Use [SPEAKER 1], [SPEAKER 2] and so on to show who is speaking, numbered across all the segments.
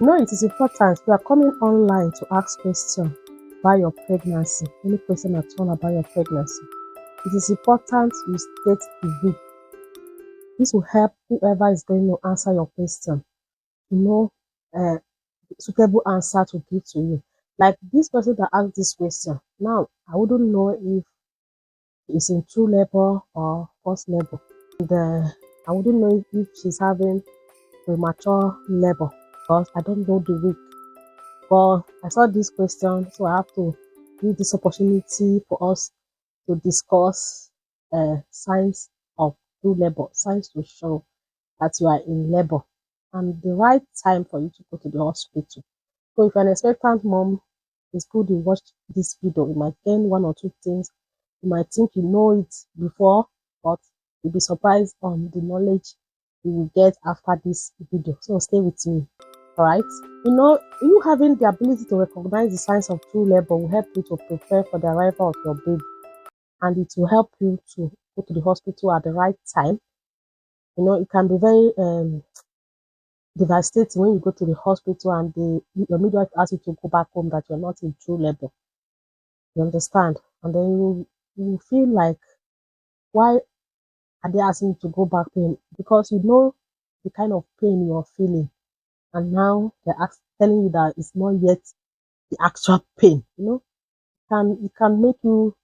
[SPEAKER 1] It is important. You are coming online to ask questions about your pregnancy, any question at all about your pregnancy. It is important you state the way. This will help whoever is going to answer your question to know a suitable answer to give to you. Like this person that asked this question, now I wouldn't know if it's in true labor or forced labor. And I wouldn't know if she's having premature labor because I don't know the week. But I saw this question, so I have to use this opportunity for us to discuss signs of true labor, signs to show that you are in labor, and the right time for you to go to the hospital. So if you're an expectant mom, it's good you watch this video. You might learn one or two things. You might think you know it before, but you'll be surprised on the knowledge you will get after this video. So stay with me. All right. You having the ability to recognize the signs of true labor will help you to prepare for the arrival of your baby, and it will help you to go to the hospital at the right time. It can be very devastating when you go to the hospital and your midwife asks you to go back home that you're not in true labor. You understand? And then you feel like, why are they asking you to go back home? Because you know the kind of pain you're feeling, and now they're telling you that it's not yet the actual pain. It can make you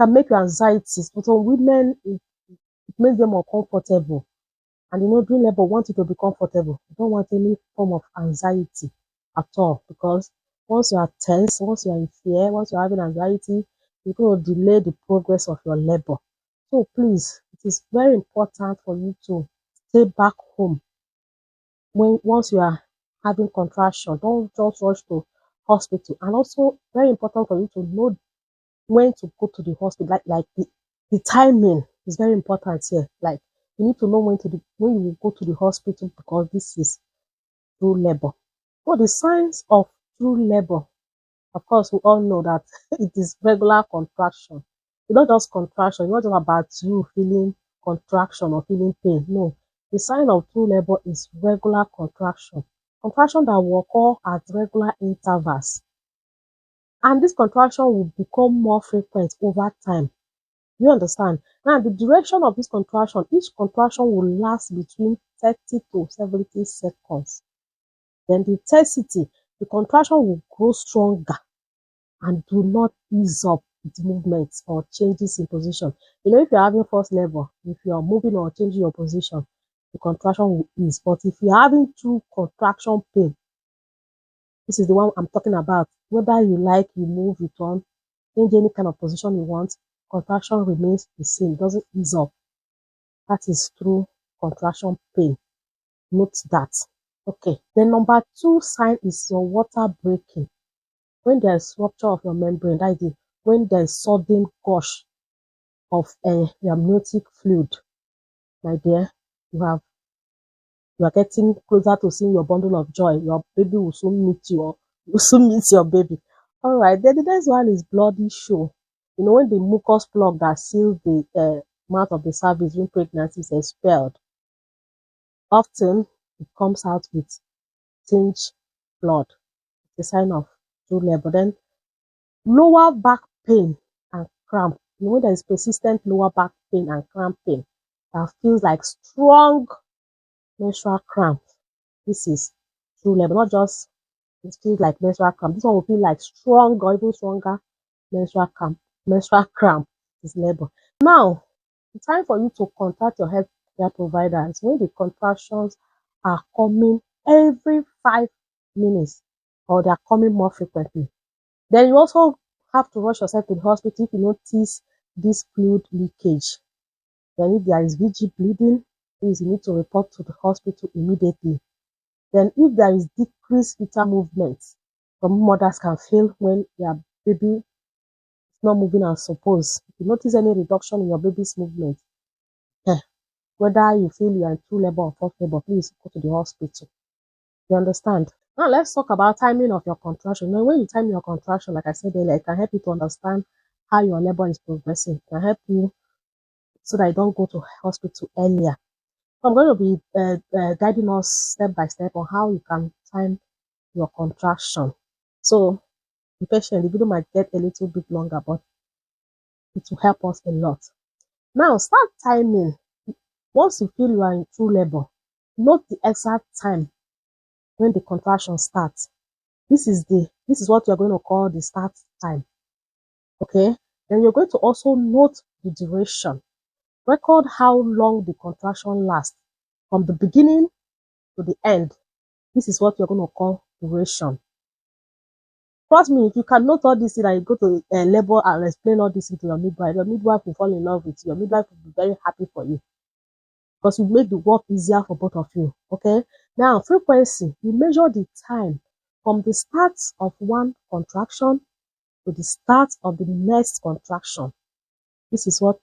[SPEAKER 1] anxiety. But some women, it makes them more comfortable. And during labor, want you to be comfortable. You don't want any form of anxiety at all, because once you are tense, once you are in fear, once you're having anxiety, you're going to delay the progress of your labor. So please, it is very important for you to stay back home once you are having contraction. Don't just rush to hospital. And also very important for you to know when to go to the hospital. Like the timing is very important here. Like you need to know when you will go to the hospital, because this is true labor. So the signs of true labor, of course, we all know that it is regular contraction. It's not just contraction. It's not just about you feeling contraction or feeling pain. No, the sign of true labor is regular contraction. Contraction that will occur at regular intervals. And this contraction will become more frequent over time. You understand? Now, the duration of this contraction, each contraction will last between 30 to 70 seconds. Then the intensity, the contraction will grow stronger and do not ease up with movements or changes in position. If you're having forced labor, if you're moving or changing your position, the contraction will ease. But if you're having true contraction pain, this is the one I'm talking about. Whether you move, you turn, change any kind of position you want, contraction remains the same, it doesn't ease up. That is true contraction pain. Note that. Okay. Then number 2 sign is your water breaking. When there's rupture of your membrane, that is when there's sudden gush of your amniotic fluid, my dear, you are getting closer to seeing your bundle of joy. Your baby will soon meet you, or you soon meet your baby. All right. Then the next one is bloody show. When the mucus plug that seals the mouth of the cervix during pregnancy is expelled, often it comes out with tinged blood. It's a sign of true labor. Then lower back pain and cramp. When there is persistent lower back pain and cramp pain that feels like strong menstrual cramp, this is true labor. Not just it feels like menstrual cramp. This one will feel like strong or even stronger menstrual cramp. Menstrual cramp is labor. Now, the time for you to contact your healthcare provider is when the contractions are coming every 5 minutes, or they are coming more frequently. Then you also have to rush yourself to the hospital if you notice this fluid leakage. Then if there is VG bleeding, please, you need to report to the hospital immediately. Then if there is decreased fetal movement, some mothers can feel when their baby is not moving as supposed. If you notice any reduction in your baby's movement, whether you feel you are in true labor or forced labor, please go to the hospital. You understand? Now let's talk about timing of your contraction. Now, when you time your contraction, like I said earlier, it can help you to understand how your labor is progressing. It can help you so that you don't go to hospital earlier. So I'm going to be guiding us step by step on how you can time your contraction. So be patient. The video might get a little bit longer, but it will help us a lot. Now start timing. Once you feel you are in true labor, note the exact time when the contraction starts. This is what you're going to call the start time. Okay. Then you're going to also note the duration. Record how long the contraction lasts from the beginning to the end. This is what you're going to call duration. Trust me, if you can note all this and you go to labor and explain all this to your midwife will fall in love with you. Your midwife will be very happy for you because you make the work easier for both of you. Okay. Now, frequency, you measure the time from the start of one contraction to the start of the next contraction. This is what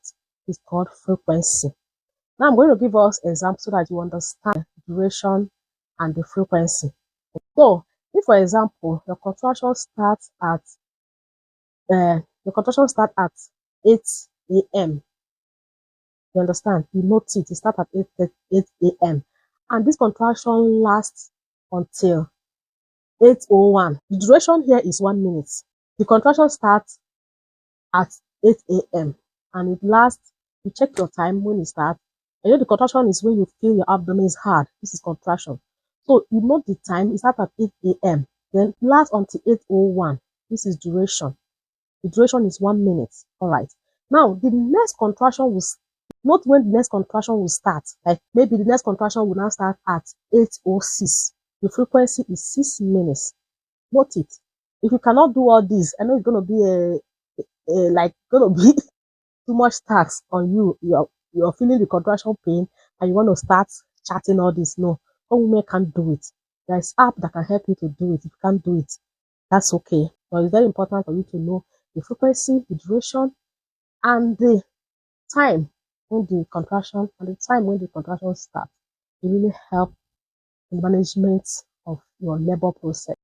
[SPEAKER 1] is called frequency. Now I'm going to give us examples so that you understand the duration and the frequency. So, if for example your contraction starts at 8 a.m. You understand? You note it. It starts at 8 a.m. and this contraction lasts until 8:01. The duration here is 1 minute. The contraction starts at 8 a.m. and it lasts. You check your time when it starts. And you know the contraction is when you feel your abdomen is hard. This is contraction. So you note the time. It starts at 8 a.m. Then lasts until 8:01. This is duration. The duration is 1 minute. All right. Now the next contraction will note when the next contraction will start. Like maybe the next contraction will now start at 8:06. The frequency is 6 minutes. Note it. If you cannot do all this, I know it's gonna be too much tax on you. You're feeling the contraction pain and you want to start chatting all this. No, some women can't do it. There's app that can help you to do it. If you can't do it, that's okay. But it's very important for you to know the frequency, the duration, and the time when the contraction starts. It really help in management of your labor process.